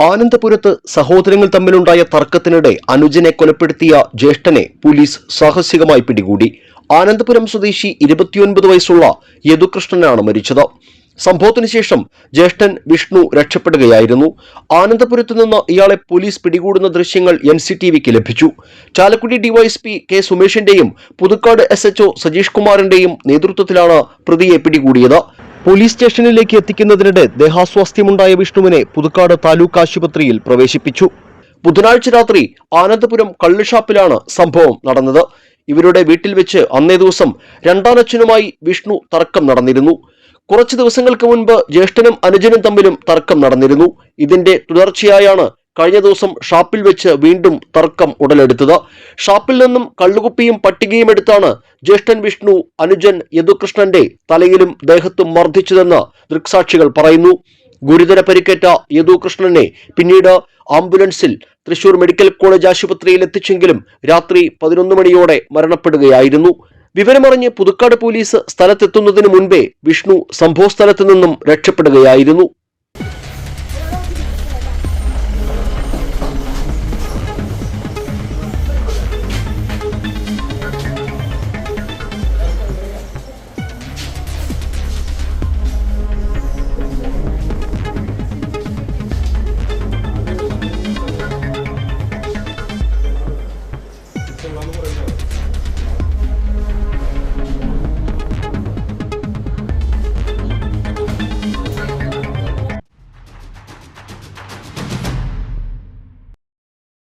ആനന്ദപുരത്ത് സഹോദരങ്ങൾ തമ്മിലുണ്ടായ തർക്കത്തിനിടെ അനുജനെ കൊലപ്പെടുത്തിയ ജ്യേഷ്ഠനെ പോലീസ് സാഹസികമായി പിടികൂടി. ആനന്ദപുരം സ്വദേശി 29 വയസ്സുള്ള യദുകൃഷ്ണനാണ് മരിച്ചത്. സംഭവത്തിന് ശേഷം ജ്യേഷ്ഠൻ വിഷ്ണു രക്ഷപ്പെടുകയായിരുന്നു. ആനന്ദപുരത്ത് നിന്ന് ഇയാളെ പോലീസ് പിടികൂടുന്ന ദൃശ്യങ്ങൾ NCTVക്ക് ലഭിച്ചു. ചാലക്കുടി ഡിവൈഎസ്പി കെ സുമേഷിന്റെയും പുതുക്കാട് SHO സജീഷ് കുമാറിന്റെയും നേതൃത്വത്തിലാണ് പ്രതിയെ പിടികൂടിയത്. പോലീസ് സ്റ്റേഷനിലേക്ക് എത്തിക്കുന്നതിനിടെ ദേഹാസ്വാസ്ഥ്യമുണ്ടായ വിഷ്ണുവിനെ പുതുക്കാട് താലൂക്ക് ആശുപത്രിയിൽ പ്രവേശിപ്പിച്ചു. ബുധനാഴ്ച രാത്രി ആനന്ദപുരം കള്ളുഷാപ്പിലാണ് സംഭവം നടന്നത്. ഇവരുടെ വീട്ടിൽ വെച്ച് അന്നേ ദിവസം രണ്ടാനച്ഛനുമായി വിഷ്ണു തർക്കം നടന്നിരുന്നു. കുറച്ചു ദിവസങ്ങൾക്ക് മുൻപ് ജ്യേഷ്ഠനും അനുജനും തമ്മിലും തർക്കം നടന്നിരുന്നു. ഇതിന്റെ തുടർച്ചയായാണ് കഴിഞ്ഞ ദിവസം ഷാപ്പിൽ വെച്ച് വീണ്ടും തർക്കം ഉടലെടുത്തത്. ഷാപ്പിൽ നിന്നും കള്ളുകുപ്പിയും പട്ടികയും എടുത്താണ് ജ്യേഷ്ഠൻ വിഷ്ണു അനുജൻ യദുകൃഷ്ണന്റെ തലയിലും ദേഹത്തും മർദ്ദിച്ചതെന്ന് ദൃക്സാക്ഷികൾ പറയുന്നു. ഗുരുതര പരിക്കേറ്റ യദുകൃഷ്ണനെ പിന്നീട് ആംബുലൻസിൽ തൃശൂർ മെഡിക്കൽ കോളേജ് ആശുപത്രിയിൽ എത്തിച്ചെങ്കിലും രാത്രി 11 മണിയോടെ മരണപ്പെടുകയായിരുന്നു. വിവരമറിഞ്ഞ് പുതുക്കാട് പോലീസ് സ്ഥലത്തെത്തുന്നതിന് മുൻപേ വിഷ്ണു സംഭവസ്ഥലത്തു നിന്നും രക്ഷപ്പെടുകയായിരുന്നു.